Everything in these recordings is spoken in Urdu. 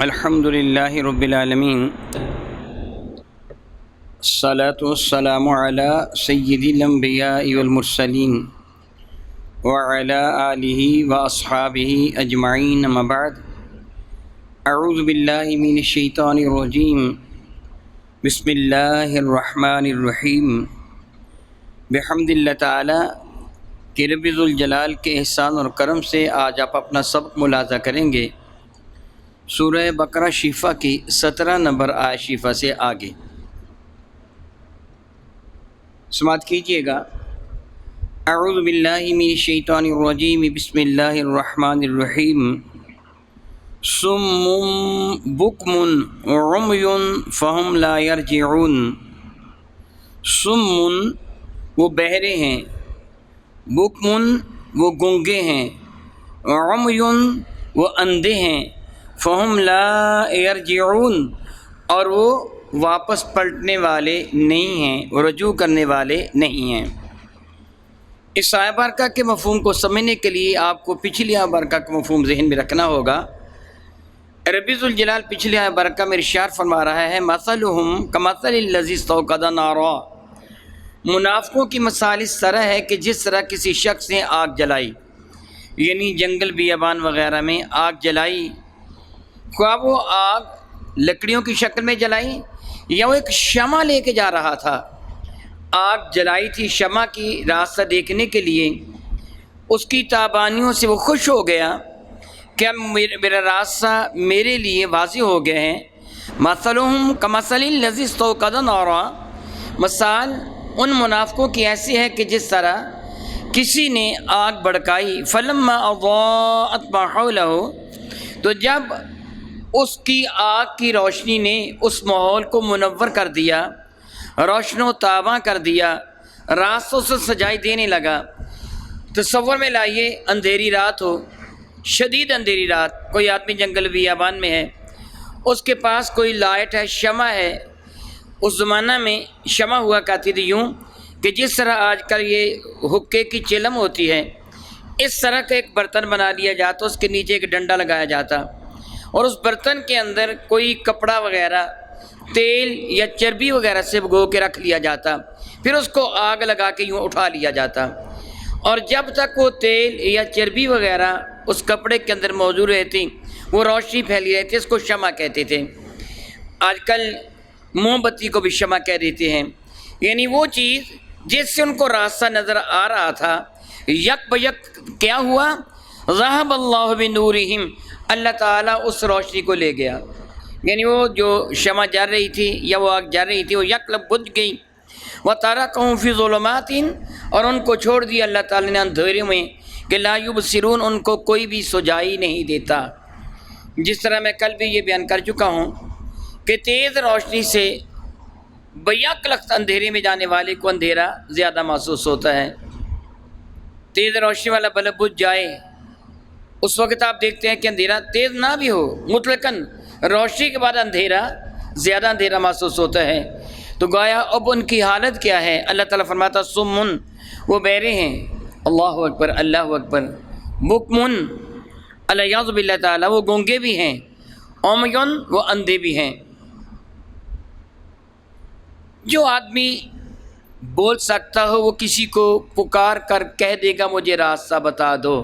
الحمد للہ رب العالمین، الصلاۃ والسلام علی سید الانبیاء والمرسلین وعلی آلہ واصحابہ اجمعین، اما بعد، اعوذ باللہ من الشیطان الرجیم، بسم اللہ الرحمن الرحیم۔ بحمد اللہ تعالی کہ رب ذوالجلال کے احسان اور کرم سے آج آپ اپنا سبق ملاحظہ کریں گے سورہ بقرہ شیفہ کی 17 نمبر آیت شیفہ سے آگے۔ سماعت کیجئے گا۔ اعوذ باللہ من الشیطان الرجیم، بسم اللہ الرحمن الرحیم۔ صم بکم عمی فہم لا یرجعون۔ صم وہ بہرے ہیں، بکم وہ گونگے ہیں، عمی وہ اندھے ہیں، فہم لا یرجعون اور وہ واپس پلٹنے والے نہیں ہیں، وہ رجوع کرنے والے نہیں ہیں۔ اس آیہ بارکہ کے مفہوم کو سمجھنے کے لیے آپ کو پچھلی آیہ بارکہ کا مفہوم ذہن میں رکھنا ہوگا۔ رب ذوالجلال پچھلی آیہ بارکہ میں ارشاد فرما رہا ہے، مثلہم کمثل الذی استوقد نارا۔ منافقوں کی مثال اس طرح ہے کہ جس طرح کسی شخص نے آگ جلائی، یعنی جنگل بیابان وغیرہ میں آگ جلائی، خواہ وہ آگ لکڑیوں کی شکل میں جلائی یا وہ ایک شمع لے کے جا رہا تھا۔ آگ جلائی تھی شمع کی راستہ دیکھنے کے لیے، اس کی تابانیوں سے وہ خوش ہو گیا کہ اب میرا راستہ میرے لیے واضح ہو گئے ہیں۔ مثلہم کمثل الذی استوقد نارا، مثال ان منافقوں کی ایسی ہے کہ جس طرح کسی نے آگ بھڑکائی، فلما اضاءت ما حولہ، تو جب اس کی آگ کی روشنی نے اس ماحول کو منور کر دیا، روشن و تاباں کر دیا، راستوں سے سجائی دینے لگا۔ تصور میں لائیے اندھیری رات ہو، شدید اندھیری رات، کوئی آدمی جنگل بیابان میں ہے، اس کے پاس کوئی لائٹ ہے، شمع ہے۔ اس زمانہ میں شمع ہوا کرتی تھی یوں کہ جس طرح آج کل یہ حقے کی چلم ہوتی ہے، اس طرح کا ایک برتن بنا لیا جاتا، اس کے نیچے ایک ڈنڈا لگایا جاتا اور اس برتن کے اندر کوئی کپڑا وغیرہ، تیل یا چربی وغیرہ سے بھگو کے رکھ لیا جاتا، پھر اس کو آگ لگا کے یوں اٹھا لیا جاتا، اور جب تک وہ تیل یا چربی وغیرہ اس کپڑے کے اندر موجود رہتی، وہ روشنی پھیلی رہتی، اس کو شمع کہتے تھے۔ آج کل موم بتی کو بھی شمع کہہ دیتے ہیں، یعنی وہ چیز جس سے ان کو راستہ نظر آ رہا تھا، یک بیک کیا ہوا؟ ذہب اللہ بنورہم، اللہ تعالیٰ اس روشنی کو لے گیا، یعنی وہ جو شمع جل رہی تھی یا وہ آگ جل رہی تھی وہ یک لب بجھ گئی۔ وَتَرَكَهُمْ فِي ظُلُمَاتٍ، اور ان کو چھوڑ دیا اللہ تعالیٰ نے اندھیرے میں کہ لا یبصرون، ان کو کوئی بھی سجائی نہیں دیتا۔ جس طرح میں کل بھی یہ بیان کر چکا ہوں کہ تیز روشنی سے بیک لخت اندھیرے میں جانے والے کو اندھیرا زیادہ محسوس ہوتا ہے۔ تیز روشنی والا بلب بجھ جائے، اس وقت آپ دیکھتے ہیں کہ اندھیرا تیز نہ بھی ہو، مطلقاً روشنی کے بعد اندھیرا زیادہ اندھیرا محسوس ہوتا ہے۔ تو گویا اب ان کی حالت کیا ہے؟ اللہ تعالیٰ فرماتا سمن، وہ بہرے ہیں، اللہ اکبر اللہ اکبر، بکمن، الیاذ باللہ تعالیٰ وہ گونگے بھی ہیں، عمیٌ وہ اندھے بھی ہیں۔ جو آدمی بول سکتا ہو وہ کسی کو پکار کر کہہ دے گا مجھے راستہ بتا دو،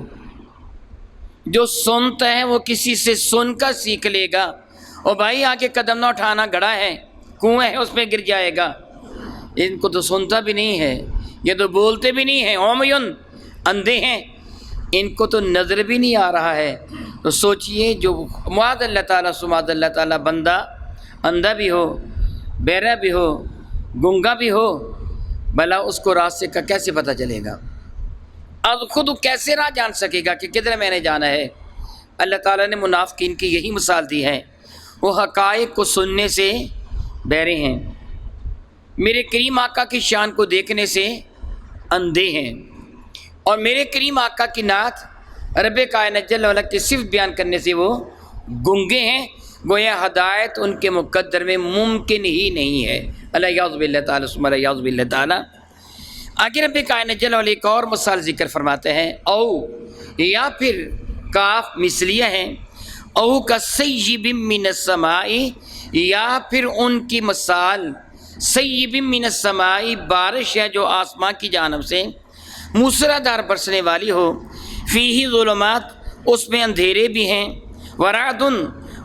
جو سنتا ہے وہ کسی سے سن کر سیکھ لے گا، اور بھائی آگے قدم نہ اٹھانا، گڑھا ہے، کنویں ہے، اس میں گر جائے گا۔ ان کو تو سنتا بھی نہیں ہے، یہ تو بولتے بھی نہیں ہیں، عمیٌ اندھے ہیں، ان کو تو نظر بھی نہیں آ رہا ہے۔ تو سوچئے جو معاذ اللہ تعالیٰ سماذ اللہ تعالیٰ بندہ اندھا بھی ہو، بہرا بھی ہو، گنگا بھی ہو، بھلا اس کو راستے کا کیسے پتہ چلے گا؟ اب خود کیسے راہ جان سکے گا کہ کدھر میں نے جانا ہے؟ اللہ تعالیٰ نے منافقین کی یہی مثال دی ہے، وہ حقائق کو سننے سے بہرے ہیں، میرے کریم آقا کی شان کو دیکھنے سے اندھے ہیں، اور میرے کریم آقا کی نعت رب کائنات جل وعلا کی صرف بیان کرنے سے وہ گنگے ہیں، گویا ہدایت ان کے مقدر میں ممکن ہی نہیں ہے۔ الیاذ باللہ تعالیٰ ثم الیاذ باللہ تعالیٰ۔ آگے رب کائنات جل وعلا ایک اور مثال ذکر فرماتے ہیں، او یا پھر کاف مثلیہ ہیں، او کسیب من السماء، یا پھر ان کی مثال سیب من السماء، بارش ہے جو آسمان کی جانب سے موسلادھار برسنے والی ہو، فیہ ظلمات، اس میں اندھیرے بھی ہیں، ورعد،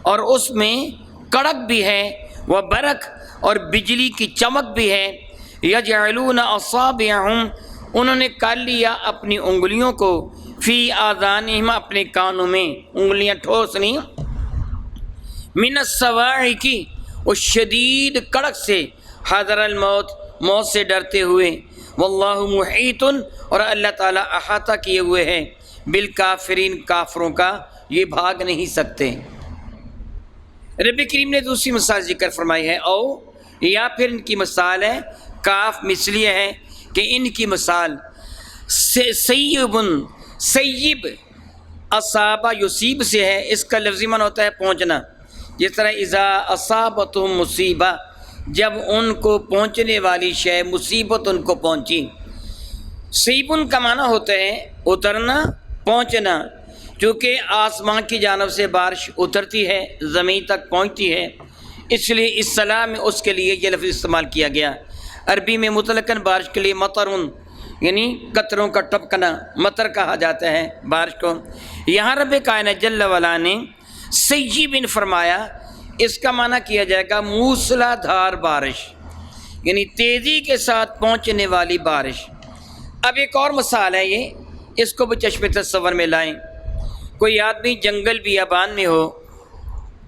اور اس میں کڑک بھی ہے، وبرق، اور بجلی کی چمک بھی ہے، یجعلون اصابعہم، انہوں نے کر لیا اپنی انگلیوں کو، فی آذانہم، اپنے کانوں میں، انگلیاں ٹھوس نہیں، من الصواعق، اس شدید کڑک سے، حذر الموت، موت سے ڈرتے ہوئے، واللہ محیط، اور اللہ تعالیٰ احاطہ کیے ہوئے ہیں، بالکافرین، کافروں کا، یہ بھاگ نہیں سکتے۔ رب کریم نے دوسری مثال ذکر فرمائی ہے، او، یا پھر ان کی مثال ہے، کاف مثلیہ ہے کہ ان کی مثال سیب، اصابہ یصیب سے ہے، اس کا لفظی معنی ہوتا ہے پہنچنا، جس طرح اذا اصابتہم مصیبہ، جب ان کو پہنچنے والی شے، مصیبت ان کو پہنچی۔ سیبن کا معنی ہوتا ہے اترنا، پہنچنا، چونکہ آسمان کی جانب سے بارش اترتی ہے، زمین تک پہنچتی ہے، اس لیے اصطلاح میں اس کے لیے یہ لفظ استعمال کیا گیا۔ عربی میں مطلقاً بارش کے لیے مطرن، یعنی قطروں کا ٹپکنا، مطر کہا جاتا ہے بارش کو۔ یہاں رب کائنات جل وعلا نے سیبن فرمایا، اس کا معنی کیا جائے گا موسلا دھار بارش، یعنی تیزی کے ساتھ پہنچنے والی بارش۔ اب ایک اور مثال ہے یہ، اس کو بھی چشم تصور میں لائیں۔ کوئی آدمی جنگل بیابان میں ہو،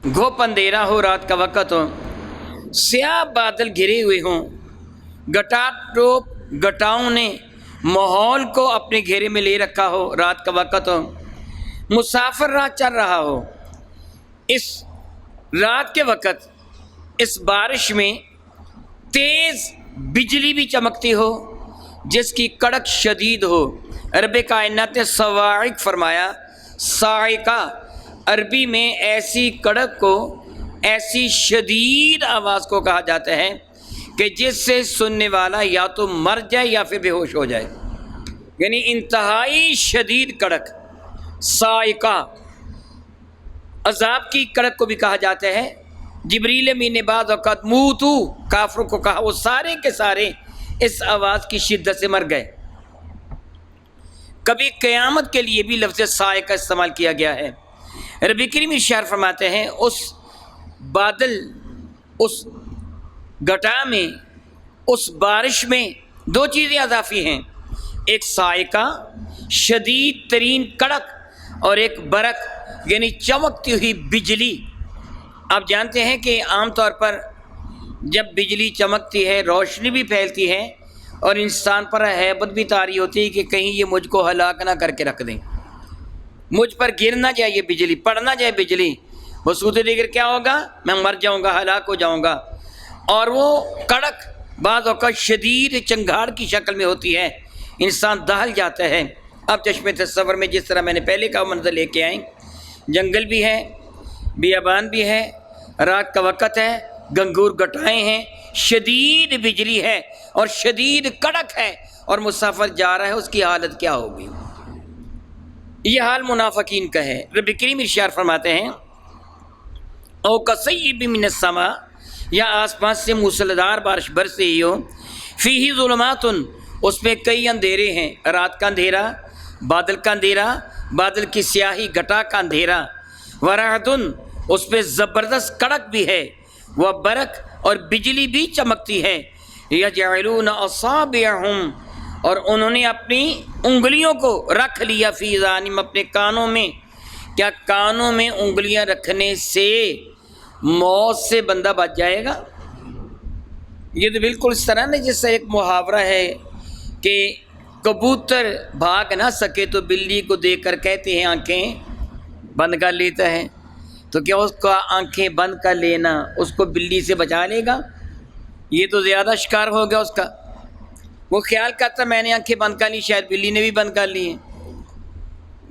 گھوپ اندھیرا ہو، رات کا وقت ہو، سیاہ بادل گھرے ہوئے ہوں، گٹاؤں نے ماحول کو اپنے گھیرے میں لے رکھا ہو، رات کا وقت ہو، مسافر راہ چل رہا ہو، اس رات کے وقت اس بارش میں تیز بجلی بھی چمکتی ہو، جس کی کڑک شدید ہو۔ رب کائنات نے صواعق فرمایا، صاعقہ عربی میں ایسی کڑک کو، ایسی شدید آواز کو کہا جاتا ہے کہ جس سے سننے والا یا تو مر جائے یا پھر بے ہوش ہو جائے، یعنی انتہائی شدید کڑک، صاعقہ۔ عذاب کی کڑک کو بھی کہا جاتا ہے۔ جبریل امین نے بعض اوقات موتو، کافروں کو کہا، وہ سارے کے سارے اس آواز کی شدت سے مر گئے۔ کبھی قیامت کے لیے بھی لفظ صاعقہ استعمال کیا گیا ہے۔ رب کریم ارشاد فرماتے ہیں، اس بادل، اس گھٹا میں، اس بارش میں دو چیزیں اضافی ہیں، ایک صاعقہ شدید ترین کڑک، اور ایک برق یعنی چمکتی ہوئی بجلی۔ آپ جانتے ہیں کہ عام طور پر جب بجلی چمکتی ہے، روشنی بھی پھیلتی ہے، اور انسان پر ہیبت بھی طاری ہوتی ہے کہ کہیں یہ مجھ کو ہلاک نہ کر کے رکھ دیں، مجھ پر گر نہ جائے یہ بجلی، پڑ نہ جائے بجلی، وہ سود دیگر کیا ہوگا، میں مر جاؤں گا، ہلاک ہو جاؤں گا۔ اور وہ کڑک بعض اوقات شدید چنگھاڑ کی شکل میں ہوتی ہے، انسان دہل جاتا ہے۔ اب چشم تصور میں جس طرح میں نے پہلے کا منظر لے کے آئیں، جنگل بھی ہے، بیابان بھی ہے، رات کا وقت ہے، گنگور گٹائیں ہیں، شدید بجلی ہے اور شدید کڑک ہے، اور مسافر جا رہا ہے، اس کی حالت کیا ہوگی؟ یہ حال منافقین کا ہے۔ رب کریم ارشاد فرماتے ہیں، او کصیب من السماء، یا آسمان سے موسلادھار بارش برس رہی ہو، فیہ ظلمات، اس میں کئی اندھیرے ہیں، رات کا اندھیرا، بادل کا اندھیرا، بادل کی سیاہی، گھٹا کا اندھیرا، ورعد، اس پہ زبردست کڑک بھی ہے، وہ برق، اور بجلی بھی چمکتی ہے، یجعلون اصابعہم، اور انہوں نے اپنی انگلیوں کو رکھ لیا، فی اذانہم، اپنے کانوں میں۔ کیا کانوں میں انگلیاں رکھنے سے موت سے بندہ بچ جائے گا؟ یہ تو بالکل اس طرح نہیں جس سے ایک محاورہ ہے کہ کبوتر بھاگ نہ سکے تو بلی کو دیکھ کر کہتے ہیں آنکھیں بند کر لیتا ہے، تو کیا اس کا آنکھیں بند کر لینا اس کو بلی سے بچا لے گا؟ یہ تو زیادہ شکار ہو گیا اس کا۔ وہ خیال کرتا میں نے آنکھیں بند کر لی، شاید بلی نے بھی بند کر لی ہیں۔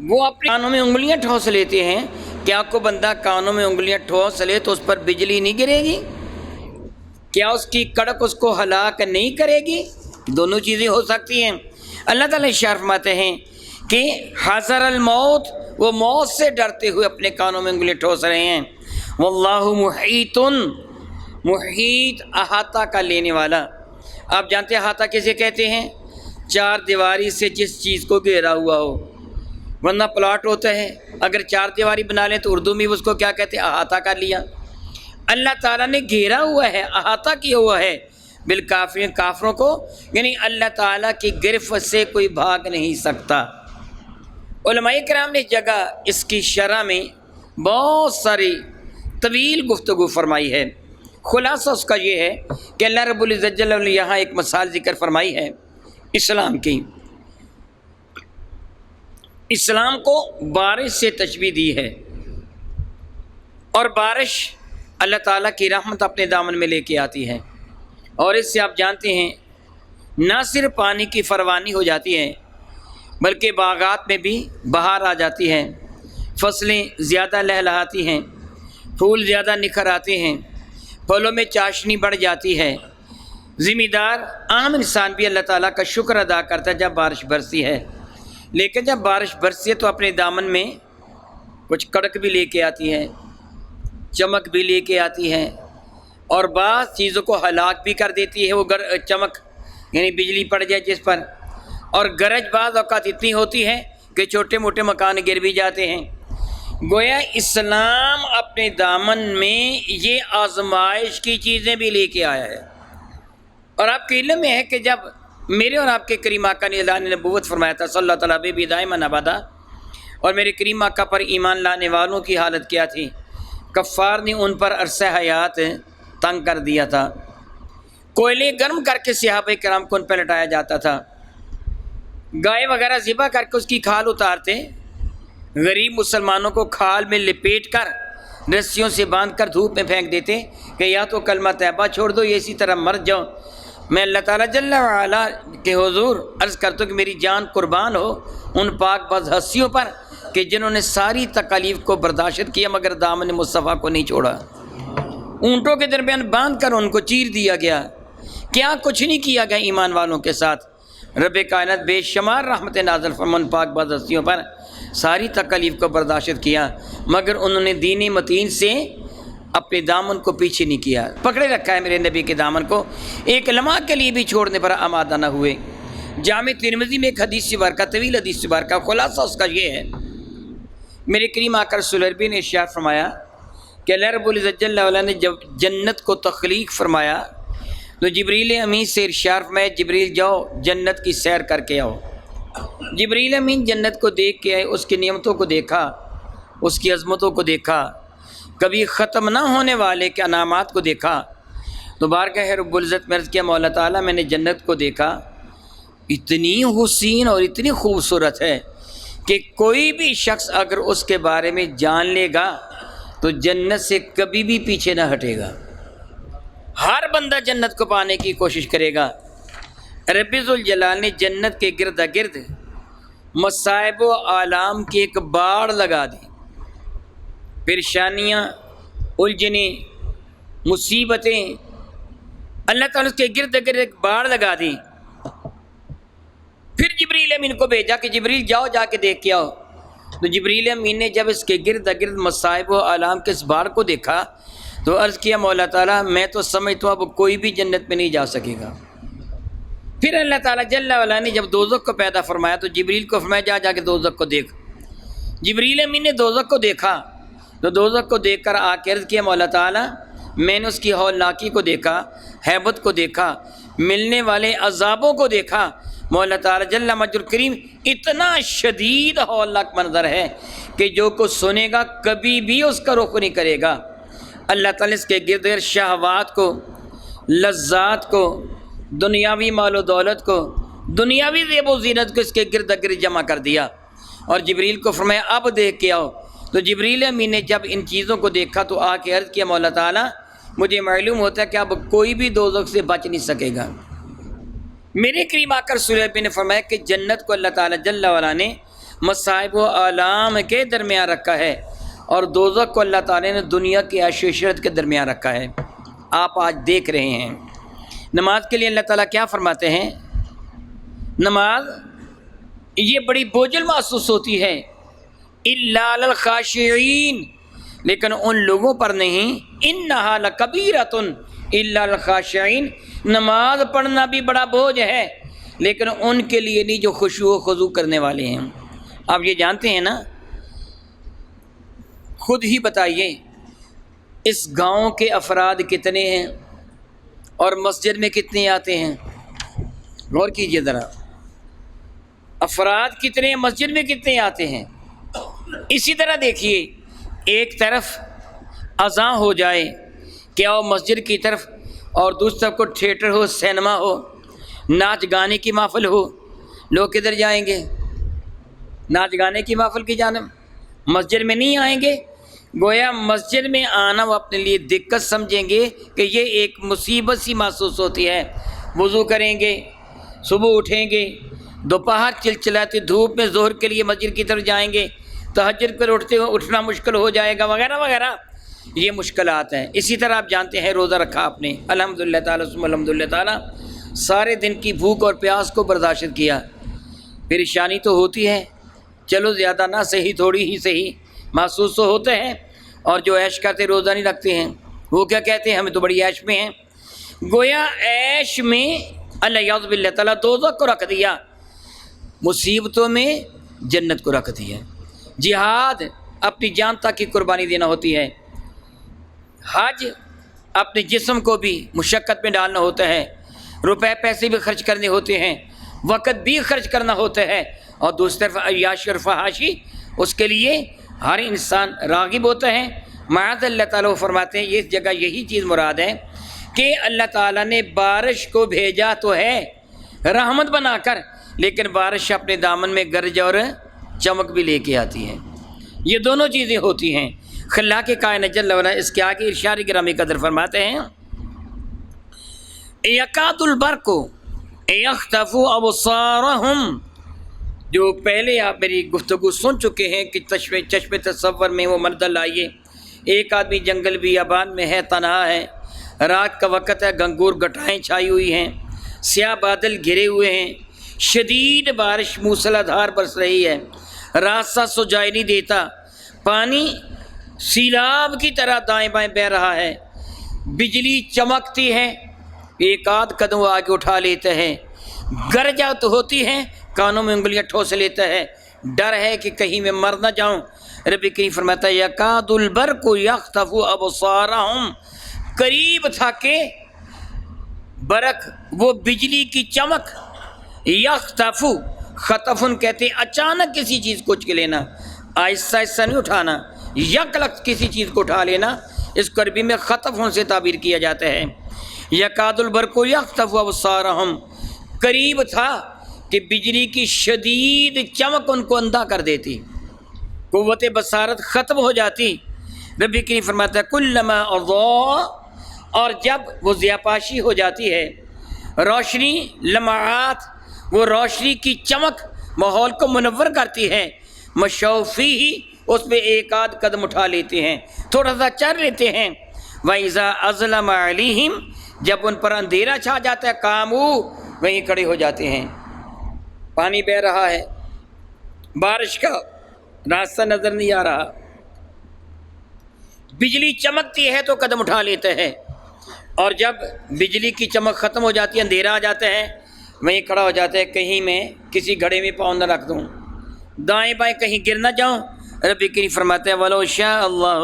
وہ اپنے کانوں میں انگلیاں ٹھونس لیتے ہیں، کیا کو بندہ کانوں میں انگلیاں ٹھونس لے تو اس پر بجلی نہیں گرے گی؟ کیا اس کی کڑک اس کو ہلاک نہیں کرے گی؟ دونوں چیزیں ہو سکتی ہیں۔ اللہ تعالیٰ ارشاد فرماتے ہیں کہ حذر الموت، وہ موت سے ڈرتے ہوئے اپنے کانوں میں انگلی ٹھوس رہے ہیں۔ واللہ محیط، محیط احاطہ کا لینے والا۔ آپ جانتے ہیں احاطہ کسے کہتے ہیں؟ چار دیواری سے جس چیز کو گھیرا ہوا ہو، ورنہ پلاٹ ہوتا ہے، اگر چار دیواری بنا لیں تو اردو میں اس کو کیا کہتے ہیں؟ احاطہ کر لیا۔ اللہ تعالیٰ نے گھیرا ہوا ہے، احاطہ کیا ہوا ہے بالکافرین، کافروں کو، یعنی اللہ تعالیٰ کی گرفت سے کوئی بھاگ نہیں سکتا۔ علماء کرام نے جگہ اس کی شرح میں بہت ساری طویل گفتگو فرمائی ہے۔ خلاصہ اس کا یہ ہے کہ اللہ رب العزت جل وعلا یہاں ایک مثال ذکر فرمائی ہے اسلام کی۔ اسلام کو بارش سے تشبیہ دی ہے، اور بارش اللہ تعالیٰ کی رحمت اپنے دامن میں لے کے آتی ہے، اور اس سے آپ جانتے ہیں نہ صرف پانی کی فراوانی ہو جاتی ہے بلکہ باغات میں بھی بہار آ جاتی ہے، فصلیں زیادہ لہلہاتی ہیں، پھول زیادہ نکھر آتے ہیں، پھلوں میں چاشنی بڑھ جاتی ہے۔ ذمہ دار عام انسان بھی اللہ تعالیٰ کا شکر ادا کرتا ہے جب بارش برسی ہے، لیکن جب بارش برسی ہے تو اپنے دامن میں کچھ کڑک بھی لے کے آتی ہے، چمک بھی لے کے آتی ہے، اور بعض چیزوں کو ہلاک بھی کر دیتی ہے وہ چمک، یعنی بجلی پڑ جائے جس پر، اور گرج بعض اوقات اتنی ہوتی ہے کہ چھوٹے موٹے مکان گر بھی جاتے ہیں۔ گویا اسلام اپنے دامن میں یہ آزمائش کی چیزیں بھی لے کے آیا ہے، اور آپ کے علم میں ہے کہ جب میرے اور آپ کے کریم آقا نے اعلان نبوت فرمایا تھا صلی اللہ تعالیٰ بہ دائمًا ابدا، اور میرے کریم آقا پر ایمان لانے والوں کی حالت کیا تھی؟ کفار نے ان پر عرصہ حیات تنگ کر دیا تھا، کوئلے گرم کر کے صحابہ کرام کو ان پہ لٹایا جاتا تھا، گائے وغیرہ ذبح کر کے اس کی کھال اتارتے، غریب مسلمانوں کو کھال میں لپیٹ کر رسیوں سے باندھ کر دھوپ میں پھینک دیتے کہ یا تو کلمہ طیبہ چھوڑ دو یا اسی طرح مر جاؤ۔ میں اللہ تعالیٰ جل وعلا کے حضور عرض کرتا ہوں کہ میری جان قربان ہو ان پاک باز ہستیوں پر کہ جنہوں نے ساری تکالیف کو برداشت کیا مگر دامن مصطفیٰ کو نہیں چھوڑا۔ اونٹوں کے درمیان باندھ کر ان کو چیر دیا گیا، کیا کچھ نہیں کیا گیا ایمان والوں کے ساتھ۔ رب کائنات بے شمار رحمت نازل فرمان پاک باز ہستیوں پر ساری تکالیف کو برداشت کیا، مگر انہوں نے دین متین سے اپنے دامن کو پیچھے نہیں کیا، پکڑے رکھا ہے میرے نبی کے دامن کو، ایک لمحہ کے لیے بھی چھوڑنے پر آمادہ نہ ہوئے۔ جامع ترمذی میں ایک حدیث مبارکہ، طویل حدیث مبارکہ، خلاصہ اس کا یہ ہے، میرے کریم آقا رسول اللہ نے ارشاد فرمایا کہ اللہ رب العزت جل وعلا نے جب جنت کو تخلیق فرمایا تو جبریل امین سے ارشاد فرمایا جبریل جاؤ جنت کی سیر کر کے آؤ۔ جبریل امین جنت کو دیکھ کے آئے، اس کی نعمتوں کو دیکھا، اس کی عظمتوں کو دیکھا، کبھی ختم نہ ہونے والے کے انعامات کو دیکھا، تو بارگاہ رب العزت میں عرض کیا مولا تعالیٰ میں نے جنت کو دیکھا، اتنی حسین اور اتنی خوبصورت ہے کہ کوئی بھی شخص اگر اس کے بارے میں جان لے گا تو جنت سے کبھی بھی پیچھے نہ ہٹے گا، ہر بندہ جنت کو پانے کی کوشش کرے گا۔ رب ذوالجلال نے جنت کے گرد گرد مصائب و آلام کی ایک باڑ لگا دی، پریشانیاں، الجھنیں، مصیبتیں، اللہ تعالیٰ اس کے گرد گرد ایک باڑ لگا دی۔ پھر جبریل امین کو بھیجا کہ جبریل جاؤ جا کے دیکھ کے آؤ، تو جبریل امین نے جب اس کے گرد گرد مصائب و آلام کے اس باڑ کو دیکھا تو عرض کیا مولا تعالیٰ میں تو سمجھتا ہوں اب کوئی بھی جنت میں نہیں جا سکے گا۔ پھر اللہ تعالیٰ جل وعلا نے جب دوزخ کو پیدا فرمایا تو جبریل کو فرمایا جا جا کے دوزخ کو دیکھ۔ جبریل امین نے دوزخ کو دیکھا تو دوزخ کو دیکھ کر آ کے عرض کیا مولا تعالیٰ میں نے اس کی ہولناکی کو دیکھا، ہیبت کو دیکھا، ملنے والے عذابوں کو دیکھا۔ مولا تعالیٰ جل مجد الکریم اتنا شدید ہولناک منظر ہے کہ جو کچھ سنے گا کبھی بھی اس کا رخ نہیں کرے گا۔ اللہ تعالیٰ اس کے گرد گرد شہوات کو، لذات کو، دنیاوی مال و دولت کو، دنیاوی زیب و زینت کو اس کے گرد گرد جمع کر دیا، اور جبریل کو فرمایا اب دیکھ کے آؤ۔ تو جبریل امین نے جب ان چیزوں کو دیکھا تو آ کے عرض کیا مولا تعالیٰ مجھے معلوم ہوتا ہے کہ اب کوئی بھی دوزخ سے بچ نہیں سکے گا۔ میرے کریم آقا رسول اللہ نے فرمایا کہ جنت کو اللہ تعالیٰ جل وعلا نے مصائب و آلام کے درمیان رکھا ہے، اور دوزخ کو اللہ تعالیٰ نے دنیا کی عیش و عشرت کے درمیان رکھا ہے۔ آپ آج دیکھ رہے ہیں نماز کے لیے اللہ تعالیٰ کیا فرماتے ہیں، نماز یہ بڑی بوجھل محسوس ہوتی ہے، الا علی الخاشعین، لیکن ان لوگوں پر نہیں، انہا لکبیرۃ الا علی الخاشعین، نماز پڑھنا بھی بڑا بوجھ ہے لیکن ان کے لیے نہیں جو خشوع و خضوع کرنے والے ہیں۔ آپ یہ جانتے ہیں نا، خود ہی بتائیے اس گاؤں کے افراد کتنے ہیں اور مسجد میں کتنے آتے ہیں؟ غور کیجئے ذرا، افراد کتنے ہیں، مسجد میں کتنے آتے ہیں؟ اسی طرح دیکھیے، ایک طرف اذان ہو جائے کہ آؤ مسجد کی طرف، اور دوسری طرف کو تھیٹر ہو، سینما ہو، ناچ گانے کی محفل ہو، لوگ کدھر جائیں گے؟ ناچ گانے کی محفل کی جانب، مسجد میں نہیں آئیں گے۔ گویا مسجد میں آنا وہ اپنے لیے دقت سمجھیں گے کہ یہ ایک مصیبت سی محسوس ہوتی ہے۔ وضو کریں گے، صبح اٹھیں گے، دوپہر چلچلاتی دھوپ میں ظہر کے لیے مسجد کی طرف جائیں گے، تہجد پر اٹھنا مشکل ہو جائے گا، وغیرہ وغیرہ، یہ مشکلات ہیں۔ اسی طرح آپ جانتے ہیں روزہ رکھا آپ نے، الحمدللہ تعالیٰ ثم الحمدللہ تعالیٰ، سارے دن کی بھوک اور پیاس کو برداشت کیا، پریشانی تو ہوتی ہے، چلو زیادہ نہ صحیح، تھوڑی ہی صحیح محسوس تو ہوتے ہیں، اور جو عیش کرتے روزہ نہیں رکھتے ہیں وہ کیا کہتے ہیں؟ ہمیں تو بڑی عیش میں ہیں۔ گویا عیش میں الیاذ باللہ تعالیٰ دوزخ کو رکھ دیا، مصیبتوں میں جنت کو رکھ دیا۔ جہاد اپنی جان تک کی قربانی دینا ہوتی ہے، حج اپنے جسم کو بھی مشقت میں ڈالنا ہوتا ہے، روپے پیسے بھی خرچ کرنے ہوتے ہیں، وقت بھی خرچ کرنا ہوتا ہے، اور دوسری طرف عیاشی اور فحاشی، اس کے لیے ہر انسان راغب ہوتا ہے۔ معاذ اللہ تعالیٰ فرماتے ہیں یہ اس جگہ یہی چیز مراد ہے کہ اللہ تعالیٰ نے بارش کو بھیجا تو ہے رحمت بنا کر، لیکن بارش اپنے دامن میں گرج اور چمک بھی لے کے آتی ہے۔ یہ دونوں چیزیں ہوتی ہیں۔ خلاق کائنات جل وعلا اس کے آگے ارشاد گرامی قدر فرماتے ہیں، یکاد البرق یخطف ابصارہم، جو پہلے آپ میری گفتگو سن چکے ہیں کہ چشم تصور میں وہ منظر لائیے، ایک آدمی جنگل بیابان میں ہے، تنہا ہے، رات کا وقت ہے، گنگور گٹائیں چھائی ہوئی ہیں، سیاہ بادل گھرے ہوئے ہیں، شدید بارش موسلا دھار برس رہی ہے، راستہ سجائی نہیں دیتا، پانی سیلاب کی طرح دائیں بائیں بہہ رہا ہے، بجلی چمکتی ہے، ایک آدھ قدم وہ آگے اٹھا لیتا ہے، گرجات ہوتی ہے، کانوں میں انگلیاں ٹھوس لیتا ہے، ڈر ہے کہ کہیں میں مر نہ جاؤں۔ رب کریم فرماتا ہے یکاد البرق یخطف ابصارہم، قریب تھا کہ برق وہ بجلی کی چمک، یخطف، خطفن کہتے ہیں اچانک کسی چیز کو اچک لینا، آہستہ آہستہ نہیں اٹھانا، یک لخت کسی چیز کو اٹھا لینا، اس کو عربی میں خطفن سے تعبیر کیا جاتا ہے۔ یکاد البرق یخطف ابصارہم، قریب تھا کہ بجلی کی شدید چمک ان کو اندھا کر دیتی، قوت بصارت ختم ہو جاتی۔ رب کریم فرماتا ہے کلما اضاء، اور جب وہ ضیاءپاشی ہو جاتی ہے، روشنی، لمعات، وہ روشنی کی چمک ماحول کو منور کرتی ہے، مشوا فیہ، اس میں ایک آدھ قدم اٹھا لیتے ہیں، تھوڑا سا چل لیتے ہیں، وَإِذَا أَظْلَمَ عَلَيْهِمْ، جب ان پر اندھیرا چھا جاتا ہے، قاموا، وہیں کھڑے ہو جاتے ہیں۔ پانی بہہ رہا ہے، بارش کا راستہ نظر نہیں آ رہا، بجلی چمکتی ہے تو قدم اٹھا لیتے ہیں، اور جب بجلی کی چمک ختم ہو جاتی ہے، اندھیرا آ جاتا ہے، وہیں کھڑا ہو جاتا ہے، کہیں میں کسی گھڑے میں پاؤں نہ رکھ دوں، دائیں بائیں کہیں گر نہ جاؤں۔ رب کریم فرماتے ہیں وَلَوْ شَاءَ اللَّهُ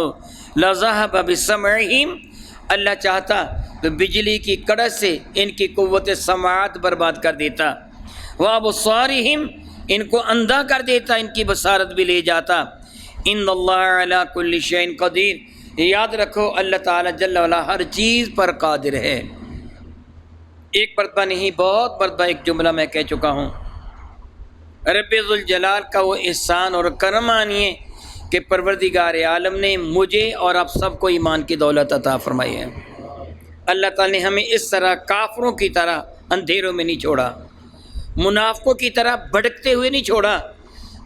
لَذَهَبَ بِسَمْعِهِمْ، اللہ چاہتا تو بجلی کی کڑک سے ان کی قوت سماعت برباد کر دیتا، وَأَبْصَارِهِمْ، ان کو اندھا کر دیتا، ان کی بصارت بھی لے جاتا۔ ان اللہ علی کل شیء قدیر، یاد رکھو اللہ تعالیٰ جل وعلا ہر چیز پر قادر ہے۔ ایک مرتبہ نہیں، بہت مرتبہ ایک جملہ میں کہہ چکا ہوں، رب ذوالجلال کا وہ احسان اور کرم مانیے کہ پروردگار عالم نے مجھے اور آپ سب کو ایمان کی دولت عطا فرمائی ہے۔ اللہ تعالیٰ نے ہمیں اس طرح کافروں کی طرح اندھیروں میں نہیں چھوڑا، منافقوں کی طرح بھٹکتے ہوئے نہیں چھوڑا۔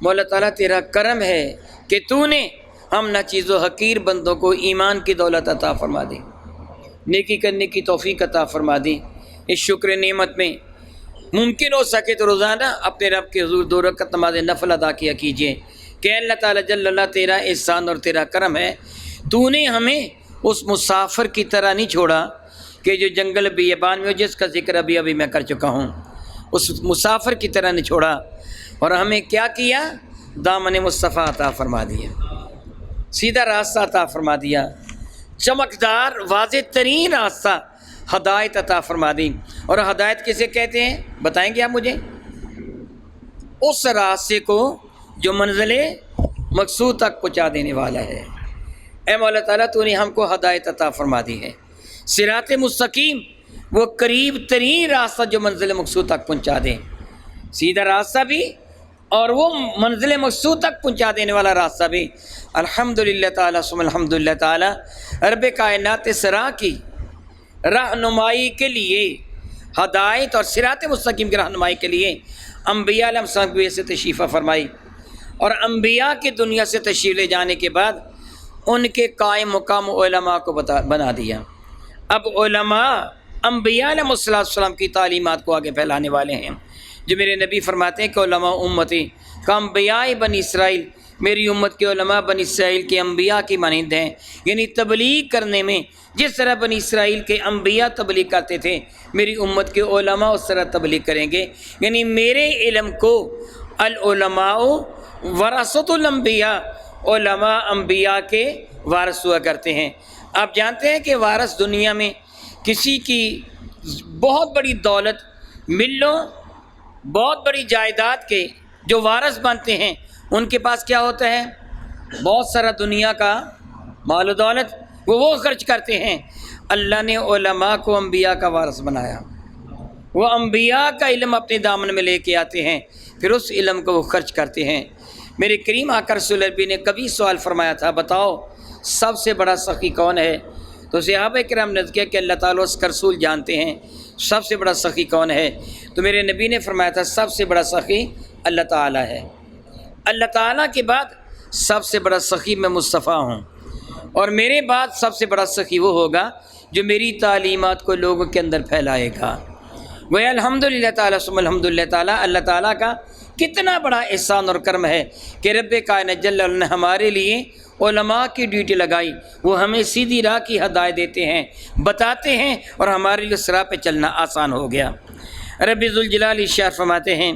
مولا تعالیٰ تیرا کرم ہے کہ تو نے ہم ناچیز و حقیر بندوں کو ایمان کی دولت عطا فرما دی، نیکی کرنے کی توفیق عطا فرما دی۔ اس شکر نعمت میں ممکن ہو سکے تو روزانہ اپنے رب کے حضور 2 رکعت نماز نفل ادا کیا کیجیے، کہ اللہ تعالیٰ جل اللہ تیرا احسان اور تیرا کرم ہے، تو نے ہمیں اس مسافر کی طرح نہیں چھوڑا کہ جو جنگل بیابان میں ہو، جس کا ذکر ابھی میں کر چکا ہوں، اس مسافر کی طرح نہیں چھوڑا، اور ہمیں کیا کیا؟ دامن مصطفیٰ عطا فرما دیا، سیدھا راستہ عطا فرما دیا، چمکدار واضح ترین راستہ ہدایت عطا فرما دی۔ اور ہدایت کسے کہتے ہیں بتائیں گے آپ مجھے؟ اس راستے کو جو منزل مقصود تک پہنچا دینے والا ہے۔ اے مولا تعالیٰ تو نے ہم کو ہدایت عطا فرما دی ہے، صراط مستقیم، وہ قریب ترین راستہ جو منزل مقصود تک پہنچا دے، سیدھا راستہ بھی اور وہ منزل مقصود تک پہنچا دینے والا راستہ بھی۔ الحمدللہ تعالیٰ ثم الحمدللہ تعالیٰ رب کائنات سرا کی رہنمائی کے لیے، ہدایت اور صراط مستقیم کی رہنمائی کے لیے انبیاء علیہ السلام کی وجہ سے تشریف فرمائی، اور انبیاء کی دنیا سے تشریف لے جانے کے بعد ان کے قائم مقام علماء کو بنا دیا۔ اب علماء انبیاء علیہ السلام کی تعلیمات کو آگے پھیلانے والے ہیں، جو میرے نبی فرماتے ہیں کہ علماء امتی کا انبیاء بنی اسرائیل، میری امت کے علماء بنی اسرائیل کے انبیاء کی مانند ہیں، یعنی تبلیغ کرنے میں جس طرح بنی اسرائیل کے انبیاء تبلیغ کرتے تھے، میری امت کے علماء اس طرح تبلیغ کریں گے، یعنی میرے علم کو العلماء ورثۃ الانبیاء، علماء انبیاء کے وارث ہوا کرتے ہیں۔ آپ جانتے ہیں کہ وارث دنیا میں کسی کی بہت بڑی دولت ملوں، بہت بڑی جائیداد کے جو وارث بنتے ہیں ان کے پاس کیا ہوتا ہے؟ بہت سارا دنیا کا مال و دولت، وہ خرچ کرتے ہیں۔ اللہ نے علماء کو انبیاء کا وارث بنایا، وہ انبیاء کا علم اپنے دامن میں لے کے آتے ہیں، پھر اس علم کو وہ خرچ کرتے ہیں۔ میرے کریم آقا رسول اللہ نے کبھی سوال فرمایا تھا، بتاؤ سب سے بڑا سخی کون ہے؟ تو صحابہ کرام نے کیا کہ اللہ تعالیٰ اس کا رسول جانتے ہیں سب سے بڑا سخی کون ہے؟ تو میرے نبی نے فرمایا تھا سب سے بڑا سخی اللہ تعالیٰ ہے، اللہ تعالیٰ کے بعد سب سے بڑا سخی میں مصطفیٰ ہوں، اور میرے بعد سب سے بڑا سخی وہ ہوگا جو میری تعلیمات کو لوگوں کے اندر پھیلائے گا۔ وہ الحمدللہ تعالیٰ ثم الحمدللہ تعالیٰ، اللہ تعالیٰ کا کتنا بڑا احسان اور کرم ہے کہ رب کائنات جل اللہ نے ہمارے لیے علماء کی ڈیوٹی لگائی، وہ ہمیں سیدھی راہ کی ہدایت دیتے ہیں، بتاتے ہیں، اور ہمارے لیے اس راہ پہ چلنا آسان ہو گیا۔ رب ذوالجلال ارشاد فرماتے ہیں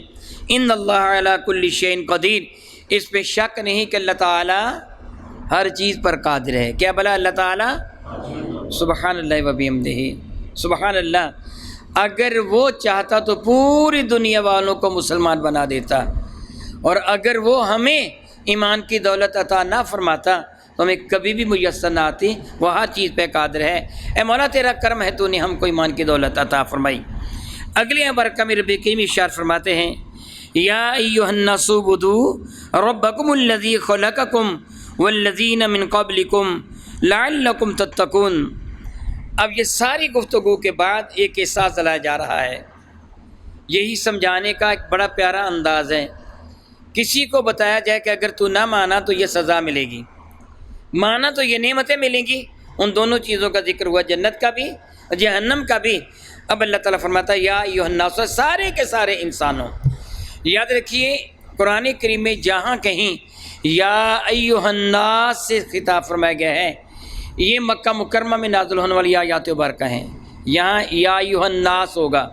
ان اللہ علی کل شیء قدیر، اس پہ شک نہیں کہ اللہ تعالیٰ ہر چیز پر قادر ہے۔ کیا بلا اللہ تعالیٰ؟ سبحان اللہ و بحمدہ، سبحان اللہ۔ اگر وہ چاہتا تو پوری دنیا والوں کو مسلمان بنا دیتا، اور اگر وہ ہمیں ایمان کی دولت عطا نہ فرماتا تو ہمیں کبھی بھی میسر نہ آتی، وہ ہر چیز پہ قادر ہے۔ اے مولا تیرا کرم ہے تو نے ہم کو ایمان کی دولت عطا فرمائی۔ اگلے برکہ میں رب کریم ارشاد فرماتے ہیں یا ایھا الناس اعبدوا ربکم الذی خلقکم والذین من قبلکم لعلکم تتقون۔ اب یہ ساری گفتگو کے بعد ایک احساس دلایا جا رہا ہے، یہی سمجھانے کا ایک بڑا پیارا انداز ہے۔ کسی کو بتایا جائے کہ اگر تو نہ مانا تو یہ سزا ملے گی، مانا تو یہ نعمتیں ملیں گی، ان دونوں چیزوں کا ذکر ہوا، جنت کا بھی جہنم کا بھی۔ اب اللہ تعالیٰ فرماتا ہے یا ایھا الناس، سارے کے سارے انسانوں۔ یاد رکھیے قرآن کریم میں جہاں کہیں یا ایھا الناس سے خطاب فرمایا گیا ہے، یہ مکہ مکرمہ میں نازل ہونے والی آیات مبارکہ ہیں۔ یہاں یا ایھا الناس ہوگا،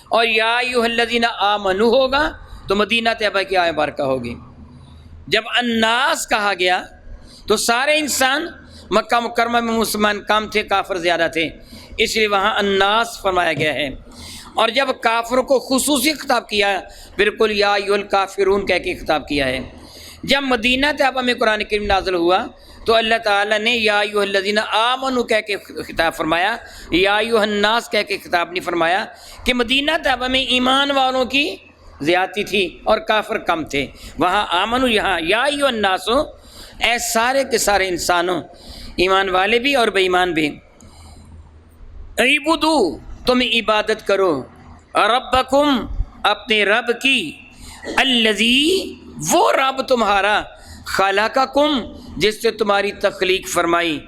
اور یا ایھا الذین آمنوا ہوگا تو مدینہ طیبہ کی آیت مبارکہ ہوگی۔ جب الناس کہا گیا تو سارے انسان، مکہ مکرمہ میں مسلمان کم تھے، کافر زیادہ تھے، اس لیے وہاں الناس فرمایا گیا ہے۔ اور جب کافروں کو خصوصی خطاب کیا، بالکل یا ایھا الکافرون کہہ کے خطاب کیا ہے۔ جب مدینہ طیبہ میں قرآن کریم نازل ہوا تو اللہ تعالیٰ نے یا ایھا الذین آمنوا کہہ کے خطاب فرمایا، یا ایھا الناس کہہ کے خطاب نہیں فرمایا، کہ مدینہ طیبہ میں ایمان والوں کی زیادتی تھی اور کافر کم تھے، وہاں آمنو، یہاں یا ایھا الناس، اے سارے کے سارے انسانوں، ایمان والے بھی اور بے ایمان بھی، اعبدو، تم عبادت کرو، ربکم، اپنے رب کی، الذی، وہ رب تمہارا، خلقکم، جس سے تمہاری تخلیق فرمائی،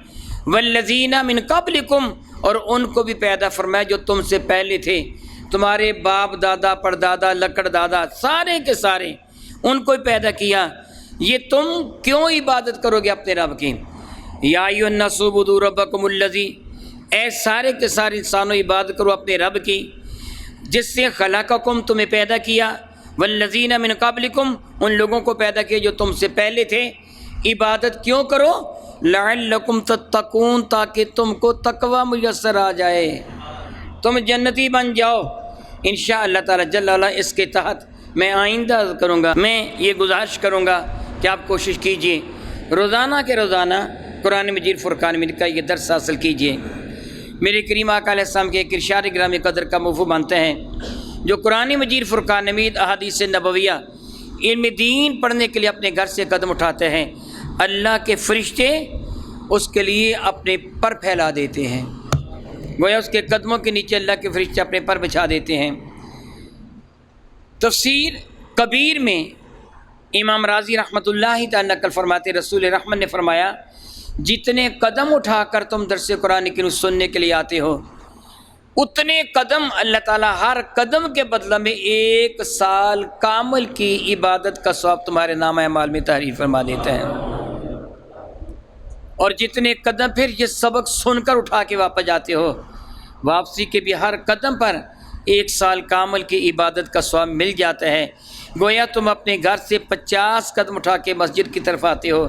والذین من قبلکم، اور ان کو بھی پیدا فرمایا جو تم سے پہلے تھے، تمہارے باپ دادا پردادا لکڑ دادا، سارے کے سارے ان کو پیدا کیا، یہ تم کیوں عبادت کرو گے اپنے رب کی؟ یا ایھا الناس اعبدوا ربکم الذی، اے سارے کے سارے انسانوں عبادت کرو اپنے رب کی جس سے خلقکم، تمہیں پیدا کیا، والذین من قبلکم، ان لوگوں کو پیدا کیا جو تم سے پہلے تھے۔ عبادت کیوں کرو؟ لعلکم تتقون، تاکہ تم کو تقوی میسر آ جائے، تم جنتی بن جاؤ انشاءاللہ تعالی جل وعلا۔ اس کے تحت میں آئندہ کروں گا، میں یہ گزارش کروں گا کہ آپ کوشش کیجئے روزانہ کے روزانہ قرآن مجید فرقان مجید کا یہ درس حاصل کیجئے۔ میرے کریم آقا علیہ السلام کے ایک ارشاد گرامی قدر کا مفہوم بنتے ہیں، جو قرآن مجید فرقان حمید احادیث نبویہ علم دین پڑھنے کے لیے اپنے گھر سے قدم اٹھاتے ہیں، اللہ کے فرشتے اس کے لیے اپنے پر پھیلا دیتے ہیں، گویا اس کے قدموں کے نیچے اللہ کے فرشتے اپنے پر بچھا دیتے ہیں۔ تفسیر کبیر میں امام راضی رحمۃ اللہ تعالی نقل فرماتے، رسول رحمت نے فرمایا جتنے قدم اٹھا کر تم درس قرآن کریم سننے کے لیے آتے ہو، اتنے قدم اللہ تعالیٰ ہر قدم کے بدلہ میں 1 سال کامل کی عبادت کا ثواب تمہارے نامہ اعمال میں تحریر فرما دیتا ہے۔ اور جتنے قدم پھر یہ سبق سن کر اٹھا کے واپس جاتے ہو، واپسی کے بھی ہر قدم پر 1 سال کامل کی عبادت کا ثواب مل جاتا ہے۔ گویا تم اپنے گھر سے 50 قدم اٹھا کے مسجد کی طرف آتے ہو،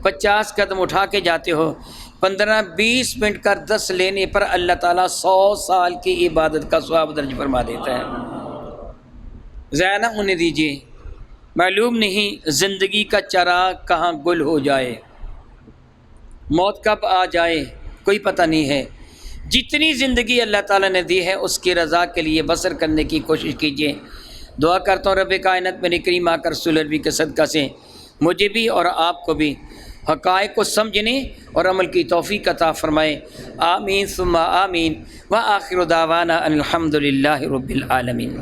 50 قدم اٹھا کے جاتے ہو، 15-20 منٹ کا 10 لینے پر اللہ تعالیٰ 100 سال کی عبادت کا ثواب درج فرما دیتا ہے۔ ضائع نہ ہونے دیجیے، معلوم نہیں زندگی کا چراغ کہاں گل ہو جائے، موت کب آ جائے کوئی پتہ نہیں ہے۔ جتنی زندگی اللہ تعالیٰ نے دی ہے اس کی رضا کے لیے بسر کرنے کی کوشش کیجیے۔ دعا کرتا ہوں رب کائنات میرے کریم آقا رسول عربی کے صدقہ سے مجھے بھی اور آپ کو بھی حقائق کو سمجھنے اور عمل کی توفیق عطا فرمائے، آمین ثم آمین، وآخر دعوانا ان الحمد للہ رب العالمین۔